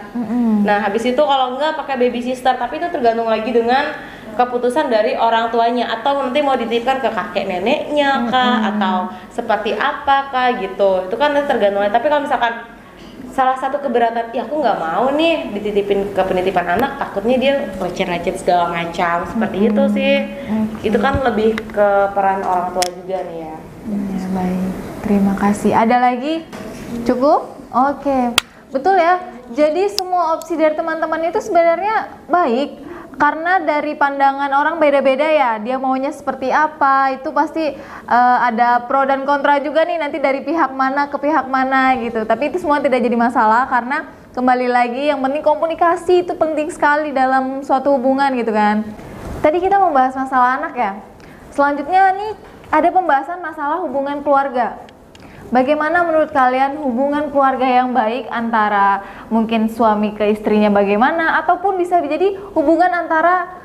I: Nah habis itu kalau enggak pakai baby sister, tapi itu tergantung lagi dengan keputusan dari orang tuanya, atau nanti mau dititipkan ke kakek neneknya kah atau seperti apa kah gitu. Itu kan tergantung. Tapi kalau misalkan salah satu keberatan, ya aku nggak mau nih dititipin ke penitipan anak, takutnya dia lecet-lecet segala macam seperti itu sih. Itu kan lebih ke peran orang tua juga nih ya.
A: Ya, baik, terima kasih. Ada lagi? Cukup? Oke, betul ya. Jadi semua opsi dari teman-teman itu sebenarnya baik, karena dari pandangan orang beda-beda ya. Dia maunya seperti apa, itu pasti ada pro dan kontra juga nih, nanti dari pihak mana ke pihak mana gitu. Tapi itu semua tidak jadi masalah, karena kembali lagi yang penting komunikasi itu penting sekali dalam suatu hubungan gitu kan. Tadi kita membahas masalah anak ya. Selanjutnya nih ada pembahasan masalah hubungan keluarga. Bagaimana menurut kalian hubungan keluarga yang baik antara mungkin suami ke istrinya bagaimana, ataupun bisa jadi hubungan antara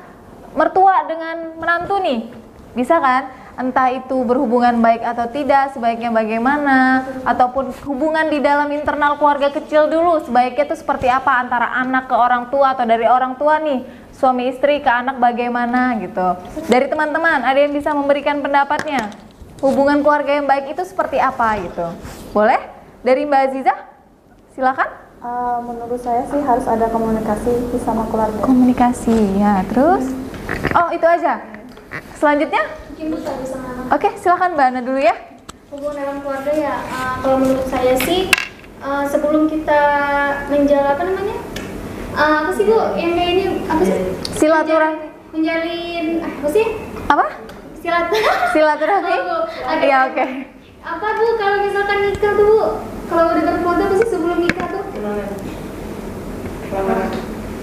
A: mertua dengan menantu nih, bisa kan? Entah itu berhubungan baik atau tidak, sebaiknya bagaimana, ataupun hubungan di dalam internal keluarga kecil dulu, sebaiknya itu seperti apa antara anak ke orang tua atau dari orang tua nih, suami istri ke anak bagaimana gitu. Dari teman-teman ada yang bisa memberikan pendapatnya? Hubungan keluarga yang baik itu seperti apa gitu? Boleh? Dari Mbak Aziza? Silakan.
K: Menurut saya sih harus ada komunikasi sama keluarga.
A: Komunikasi ya, terus? Oh itu aja. Selanjutnya? Oke, silakan Mbak Ana dulu ya.
H: Hubungan dalam keluarga ya, kalau menurut saya sih sebelum kita menjalin apa sih Bu? Yang kayak ini apa sih?
A: Silaturahmi.
H: Menjalin apa sih?
A: Apa? Silaturahmi? Iya, oke.
H: Apa Bu kalau misalkan nikah tuh Bu? Kalau udah berkeluarga pasti sebelum nikah tuh?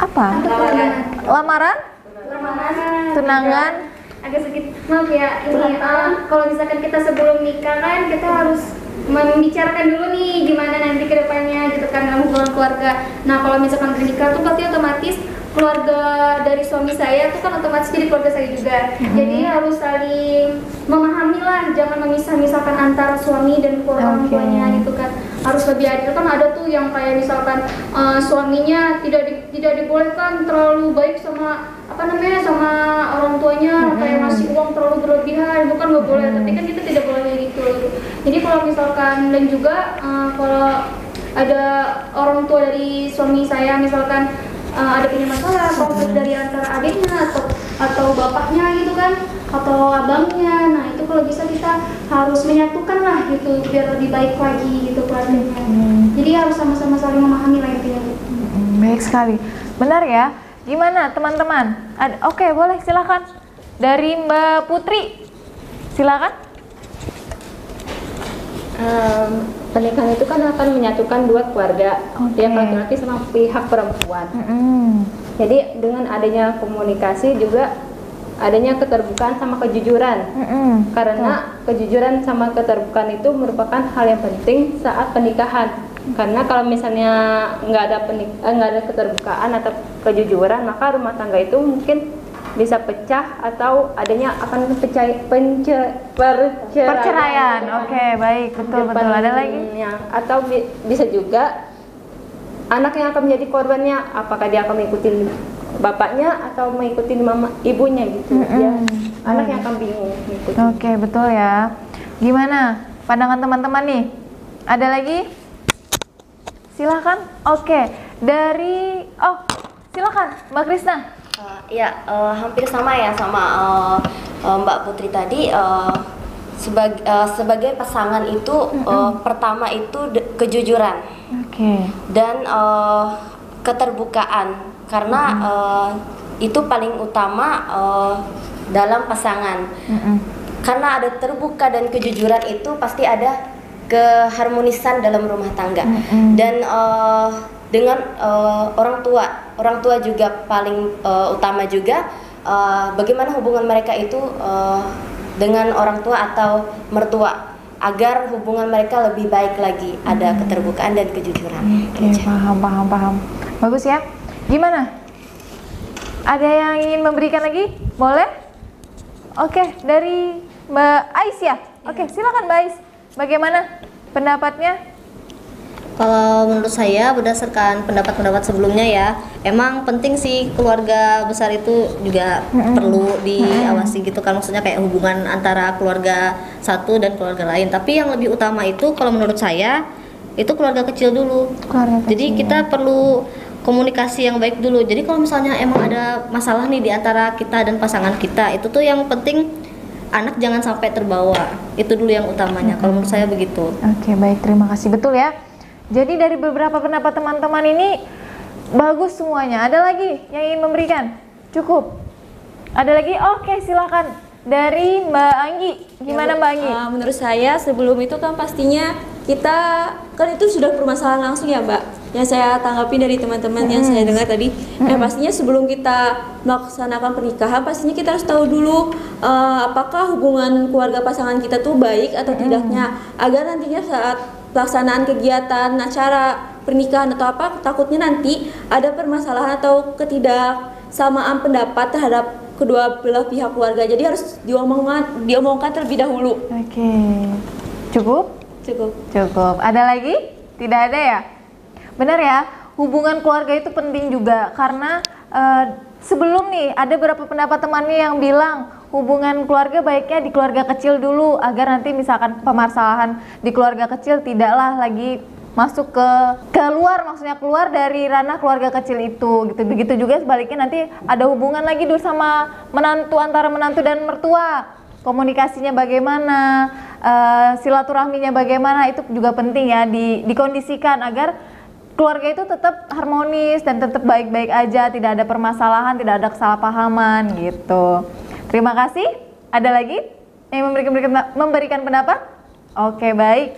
A: Apa? Lamaran? Tunangan?
H: Agak sedikit maaf ya ini kalau misalkan kita sebelum nikah kan kita harus membicarakan dulu nih gimana nanti kedepannya gitu kan hubungan keluarga. Nah kalau misalkan bernikah tuh pasti otomatis keluarga dari suami saya tuh kan otomatis jadi keluarga saya juga. Jadi harus saling memahami lah, jangan memisah-misahkan antara suami dan keluarga orang tuanya gitu kan. Harus lebih adil kan ada tuh yang kayak misalkan suaminya tidak dibolehkan terlalu baik sama sama orang tuanya kayak ngasih uang terlalu berlebihan itu kan nggak boleh. Tapi kan kita tidak boleh kayak gitu. Jadi kalau misalkan dan juga kalau ada orang tua dari suami saya misalkan ada punya masalah konflik dari antara adiknya atau bapaknya gitu kan atau abangnya, nah itu kalau bisa kita harus menyatukan lah gitu biar lebih baik lagi gitu keluarganya. Jadi harus sama-sama saling memahami lah intinya.
A: Baik sekali, benar ya. Gimana teman-teman? Oke, boleh silakan dari Mbak Putri, silakan.
L: Pernikahan itu kan akan menyatukan dua keluarga, pihak laki-laki sama pihak perempuan. Jadi dengan adanya komunikasi juga adanya keterbukaan sama kejujuran. Karena kejujuran sama keterbukaan itu merupakan hal yang penting saat pernikahan. Karena kalau misalnya nggak ada keterbukaan atau kejujuran, maka rumah tangga itu mungkin bisa pecah atau adanya akan perceraian.
A: Oke, baik, betul. Ada lagi?
L: Atau bisa juga anak yang akan menjadi korbannya, apakah dia akan mengikuti bapaknya atau mengikuti ibunya gitu. Ya, anak yang akan bingung mengikuti.
A: Oke, betul ya. Gimana pandangan teman-teman nih? Ada lagi? Silakan. Oke, dari silakan Mbak Krisna.
J: Hampir sama ya sama Mbak Putri tadi. Sebagai pasangan itu pertama itu kejujuran dan keterbukaan karena itu paling utama dalam pasangan. Karena ada terbuka dan kejujuran itu pasti ada keharmonisan dalam rumah tangga. Dan dengan orang tua juga paling utama juga bagaimana hubungan mereka itu dengan orang tua atau mertua agar hubungan mereka lebih baik lagi, ada keterbukaan dan kejujuran.
A: Paham. Bagus ya. Gimana? Ada yang ingin memberikan lagi? Boleh? Oke, dari Mbak Aisyah. Oke, silakan Mbak Ais. Bagaimana pendapatnya?
C: Kalau menurut saya berdasarkan pendapat-pendapat sebelumnya ya, emang penting sih keluarga besar itu juga perlu diawasi gitu kan, maksudnya kayak hubungan antara keluarga satu dan keluarga lain. Tapi yang lebih utama itu kalau menurut saya itu keluarga kecil dulu. Jadi kita perlu komunikasi yang baik dulu. Jadi kalau misalnya emang ada masalah nih di antara kita dan pasangan kita, itu tuh yang penting anak jangan sampai terbawa. Itu dulu yang utamanya. Kalau menurut saya begitu.
A: Oke, baik, terima kasih. Betul ya. Jadi dari beberapa pendapat teman-teman ini bagus semuanya. Ada lagi yang ingin memberikan? Cukup? Ada lagi? Oke, silakan. Dari Mbak Anggi. Gimana Mbak Anggi?
D: Menurut saya sebelum itu kan pastinya kita kan itu sudah permasalahan langsung ya Mbak. Yang saya tanggapi dari teman-teman yang saya dengar tadi, pastinya sebelum kita melaksanakan pernikahan, pastinya kita harus tahu dulu apakah hubungan keluarga pasangan kita tuh baik atau tidaknya, agar nantinya saat pelaksanaan kegiatan, acara pernikahan atau apa, takutnya nanti ada permasalahan atau ketidaksamaan pendapat terhadap kedua belah pihak keluarga. Jadi harus diomongkan terlebih dahulu.
A: Oke. Cukup? Cukup. Ada lagi? Tidak ada ya? Benar ya, hubungan keluarga itu penting juga karena sebelum nih ada beberapa pendapat temannya yang bilang hubungan keluarga baiknya di keluarga kecil dulu agar nanti misalkan permasalahan di keluarga kecil tidaklah lagi masuk keluar, maksudnya keluar dari ranah keluarga kecil itu gitu. Begitu juga sebaliknya nanti ada hubungan lagi dulu sama menantu, antara menantu dan mertua, komunikasinya bagaimana, silaturahminya bagaimana, itu juga penting ya dikondisikan agar keluarga itu tetap harmonis dan tetap baik-baik aja, tidak ada permasalahan, tidak ada kesalahpahaman gitu. Terima kasih. Ada lagi yang memberikan pendapat? Oke, baik.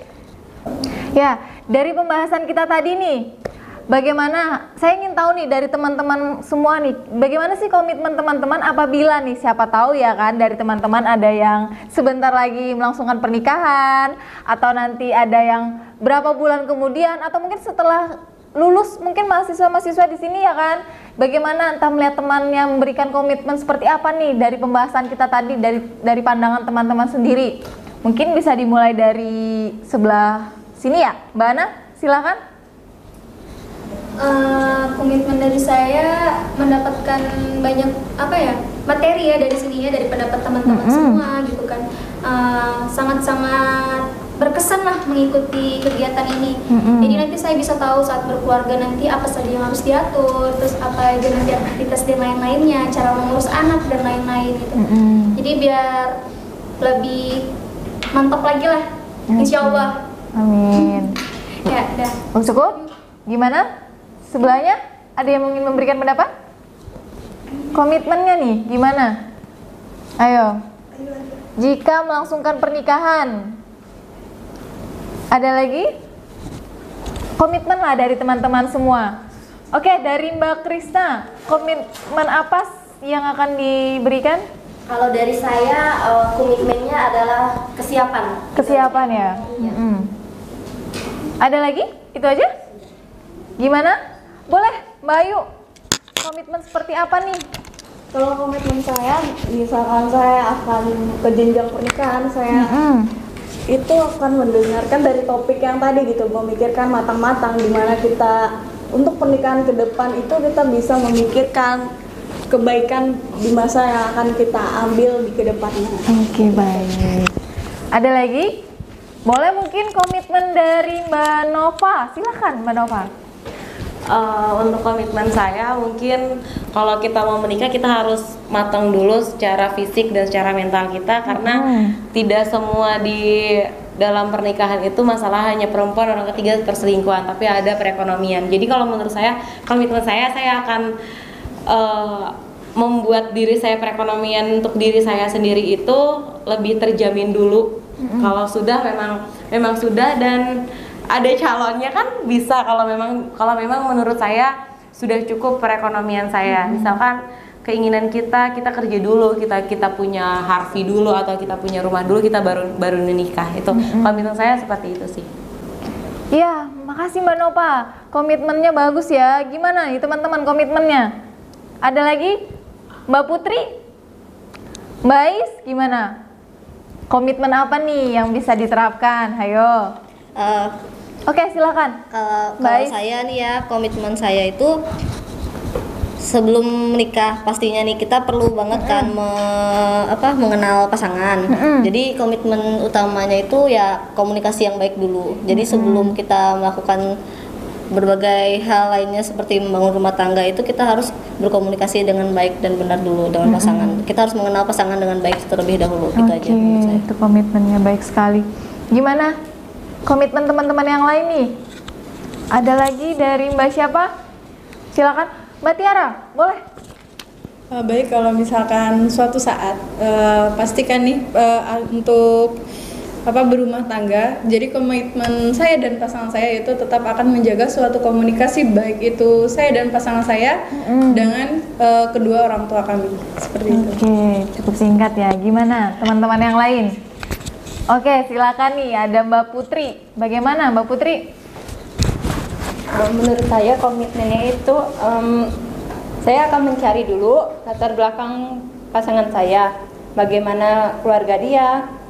A: Ya, dari pembahasan kita tadi nih, bagaimana, saya ingin tahu nih dari teman-teman semua nih, bagaimana sih komitmen teman-teman apabila nih, siapa tahu ya kan, dari teman-teman ada yang sebentar lagi melangsungkan pernikahan, atau nanti ada yang berapa bulan kemudian, atau mungkin setelah lulus, mungkin mahasiswa-mahasiswa di sini ya kan, bagaimana entah melihat temannya memberikan komitmen seperti apa nih dari pembahasan kita tadi, dari pandangan teman-teman sendiri. Mungkin bisa dimulai dari sebelah sini ya, Mbak Ana, silakan.
H: Komitmen dari saya mendapatkan banyak materi ya dari sini ya, dari pendapat teman-teman semua gitu kan. Sangat-sangat berkesan lah mengikuti kegiatan ini. Jadi nanti saya bisa tahu saat berkeluarga nanti apa saja yang harus diatur, terus apa aja nanti aktivitas dan lain-lainnya, cara mengurus anak dan lain-lain gitu. Jadi biar lebih mantap lagi lah, insya Allah.
A: Amin.
H: Ya, dah.
A: Cukup? Gimana? Sebelahnya ada yang ingin memberikan pendapat? Komitmennya nih gimana? Ayo. Jika melangsungkan pernikahan, ada lagi? Komitmen lah dari teman-teman semua. Oke, dari Mbak Krisna, komitmen apa yang akan diberikan?
J: Kalau dari saya, komitmennya adalah kesiapan.
A: Kesiapan ya? Ada lagi? Itu aja? Gimana? Boleh, Mbak Ayu. Komitmen seperti apa nih?
F: Kalau komitmen saya, misalkan saya akan ke jenjang pernikahan, saya itu akan mendengarkan dari topik yang tadi gitu, memikirkan matang-matang dimana kita untuk pernikahan ke depan itu kita bisa memikirkan kebaikan di masa yang akan kita ambil di kedepannya.
A: Oke, baik. Ada lagi? Boleh mungkin komitmen dari Mbak Nova, silakan Mbak Nova.
I: Untuk komitmen saya mungkin kalau kita mau menikah kita harus matang dulu secara fisik dan secara mental kita, karena tidak semua di dalam pernikahan itu masalah hanya perempuan orang ketiga perselingkuhan, tapi ada perekonomian. Jadi kalau menurut saya komitmen saya akan membuat diri saya perekonomian untuk diri saya sendiri itu lebih terjamin dulu. Kalau sudah memang sudah dan ada calonnya kan bisa, kalau memang menurut saya sudah cukup perekonomian saya. Misalkan keinginan kita kerja dulu, kita punya harfi dulu atau kita punya rumah dulu, kita baru menikah. Itu komitmen saya seperti itu sih.
A: Iya, makasih Mbak Nova. Komitmennya bagus ya. Gimana nih teman-teman komitmennya? Ada lagi? Mbak Putri? Mbak Ais gimana? Komitmen apa nih yang bisa diterapkan? Hayo. Oke, silakan.
C: Kalau saya nih ya, komitmen saya itu sebelum menikah pastinya nih kita perlu banget kan mengenal pasangan. Jadi komitmen utamanya itu ya komunikasi yang baik dulu. Jadi sebelum kita melakukan berbagai hal lainnya seperti membangun rumah tangga itu kita harus berkomunikasi dengan baik dan benar dulu dengan pasangan. Kita harus mengenal pasangan dengan baik terlebih dahulu. Itu aja menurut saya.
A: Itu komitmennya baik sekali. Gimana komitmen teman-teman yang lain nih? Ada lagi dari Mbak siapa? Silakan Mbak Tiara, boleh.
E: Baik, kalau misalkan suatu saat pastikan nih untuk berumah tangga, jadi komitmen saya dan pasangan saya itu tetap akan menjaga suatu komunikasi baik itu saya dan pasangan saya dengan kedua orang tua kami, seperti itu.
A: Oke, cukup singkat ya. Gimana teman-teman yang lain? Oke, silakan nih, ada Mbak Putri. Bagaimana Mbak Putri?
L: Menurut saya komitmennya itu saya akan mencari dulu latar belakang pasangan saya, bagaimana keluarga dia,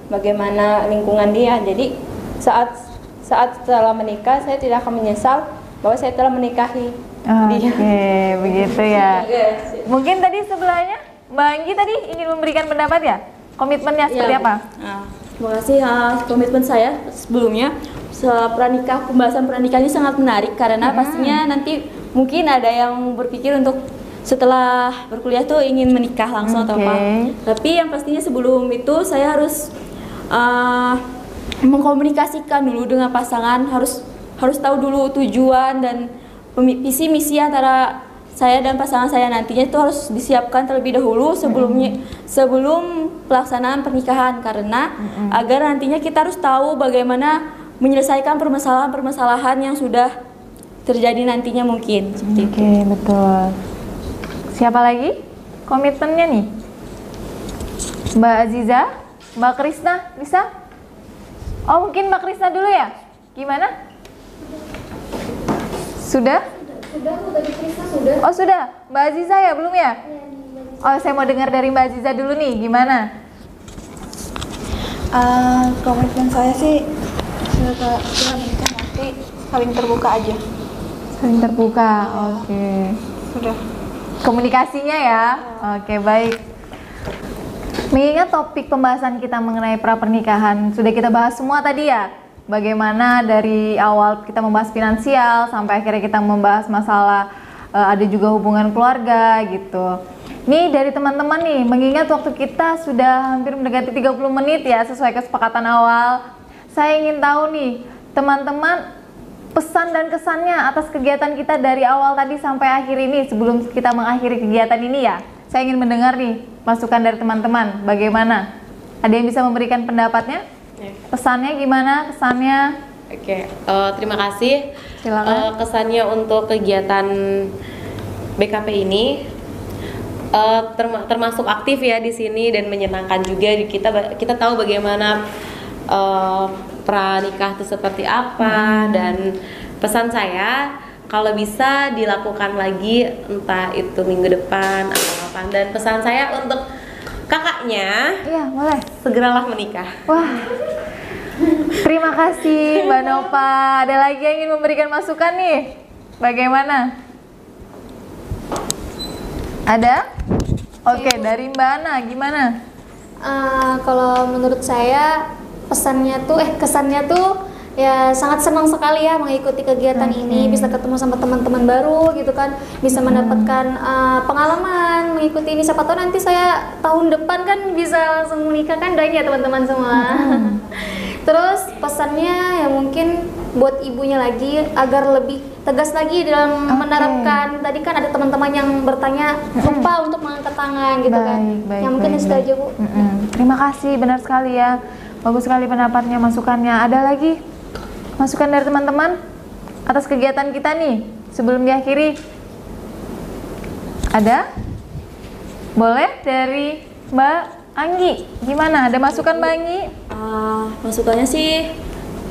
L: bagaimana lingkungan dia. Jadi saat setelah menikah saya tidak akan menyesal bahwa saya telah menikahi dia.
A: Oke, begitu ya. Mungkin tadi sebelahnya Mbak Anggi tadi ingin memberikan pendapat ya? Komitmennya seperti apa?
D: Terima kasih. Komitmen saya sebelumnya pembahasan pernikahan ini sangat menarik karena pastinya nanti mungkin ada yang berpikir untuk setelah berkuliah tuh ingin menikah langsung atau apa. Tapi yang pastinya sebelum itu saya harus mengkomunikasikan dulu dengan pasangan, harus tahu dulu tujuan dan visi misi antara saya dan pasangan saya nantinya itu harus disiapkan terlebih dahulu sebelum pelaksanaan pernikahan, karena agar nantinya kita harus tahu bagaimana menyelesaikan permasalahan-permasalahan yang sudah terjadi nantinya mungkin.
A: Oke, betul. Siapa lagi komitmennya nih? Mbak Aziza, Mbak Krisna, bisa? Oh, mungkin Mbak Krisna dulu ya? Gimana? Sudah?
H: Sudah, tadi Krisna sudah.
A: Oh sudah, Mbak Aziza ya belum ya? Oh saya mau dengar dari Mbak Aziza dulu nih, gimana?
K: Komitmen saya sih setelah menikah nanti saling terbuka aja.
A: Saling terbuka, oke.
K: Sudah.
A: Komunikasinya ya, oke baik. Mengingat topik pembahasan kita mengenai pra-pernikahan sudah kita bahas semua tadi ya. Bagaimana dari awal kita membahas finansial sampai akhirnya kita membahas masalah ada juga hubungan keluarga gitu. Nih dari teman-teman nih, mengingat waktu kita sudah hampir mendekati 30 menit ya sesuai kesepakatan awal. Saya ingin tahu nih, teman-teman pesan dan kesannya atas kegiatan kita dari awal tadi sampai akhir ini sebelum kita mengakhiri kegiatan ini ya. Saya ingin mendengar nih masukan dari teman-teman, bagaimana? Ada yang bisa memberikan pendapatnya? Pesannya gimana? Kesannya?
I: Oke, terima kasih.
A: Silakan.
I: Kesannya untuk kegiatan BKP ini termasuk aktif ya di sini dan menyenangkan juga. Kita tahu bagaimana pranikah itu seperti apa, dan pesan saya kalau bisa dilakukan lagi entah itu minggu depan atau kapan. Dan pesan saya untuk kakaknya,
A: iya boleh,
I: segeralah menikah.
A: Wah, terima kasih Mbak Nova. Ada lagi yang ingin memberikan masukan nih? Bagaimana? Ada? Oke, dari Mbak Ana gimana?
H: Kalau menurut saya kesannya tuh ya sangat senang sekali ya mengikuti kegiatan ini, bisa ketemu sama teman-teman baru gitu kan, bisa mendapatkan pengalaman mengikuti ini. Siapa tahu nanti saya tahun depan kan bisa langsung menikah kan, doain ya teman-teman semua. Terus pesannya ya mungkin buat ibunya lagi agar lebih tegas lagi dalam menerapkan. Tadi kan ada teman-teman yang bertanya lupa untuk mengangkat tangan gitu kan. Yang mungkin itu aja Bu.
A: Terima kasih, benar sekali ya. Bagus sekali pendapatnya, masukannya. Ada lagi masukan dari teman-teman atas kegiatan kita nih sebelum diakhiri? Ada? Boleh dari Mbak Anggi, gimana? Ada masukan Mbak Anggi?
D: Masukannya sih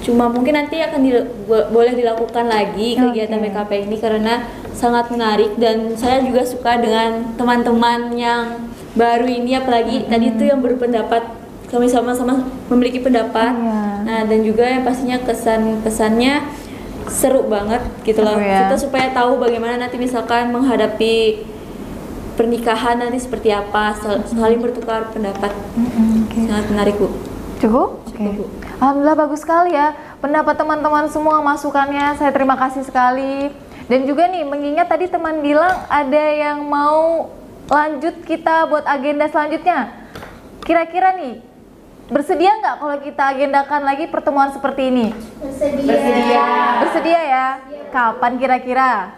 D: cuma mungkin nanti akan boleh dilakukan lagi kegiatan BKP ini karena sangat menarik, dan saya juga suka dengan teman-teman yang baru ini, apalagi tadi itu yang berpendapat, kami sama-sama memiliki pendapat. Nah, dan juga yang pastinya kesan-kesannya seru banget gitu loh. Kita supaya tahu bagaimana nanti misalkan menghadapi pernikahan nanti seperti apa, saling bertukar pendapat. Sangat menarik Bu.
A: Cukup? Oke. Alhamdulillah bagus sekali ya pendapat teman-teman semua, masukannya saya terima kasih sekali. Dan juga nih mengingat tadi teman bilang ada yang mau lanjut kita buat agenda selanjutnya. Kira-kira nih bersedia nggak kalau kita agendakan lagi pertemuan seperti ini? Bersedia ya? Kapan kira-kira?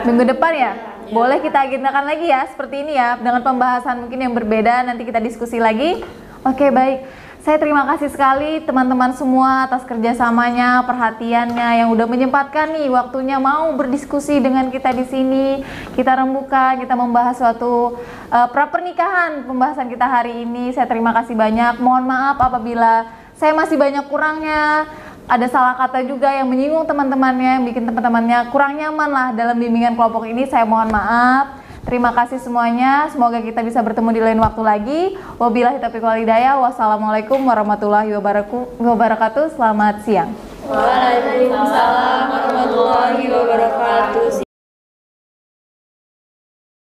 A: Minggu depan ya? Boleh kita agendakan lagi ya seperti ini ya, dengan pembahasan mungkin yang berbeda, nanti kita diskusi lagi. Oke baik, saya terima kasih sekali teman-teman semua atas kerjasamanya, perhatiannya yang udah menyempatkan nih waktunya mau berdiskusi dengan kita di sini. Kita rembukan, kita membahas suatu pra-pernikahan pembahasan kita hari ini. Saya terima kasih banyak, mohon maaf apabila saya masih banyak kurangnya. Ada salah kata juga yang menyinggung teman-temannya, yang bikin teman-temannya kurang nyaman lah dalam bimbingan kelompok ini. Saya mohon maaf. Terima kasih semuanya. Semoga kita bisa bertemu di lain waktu lagi. Wabillahi taufiq wal hidayah. Wassalamualaikum warahmatullahi wabarakatuh. Selamat siang.
D: Waalaikumsalam warahmatullahi wabarakatuh.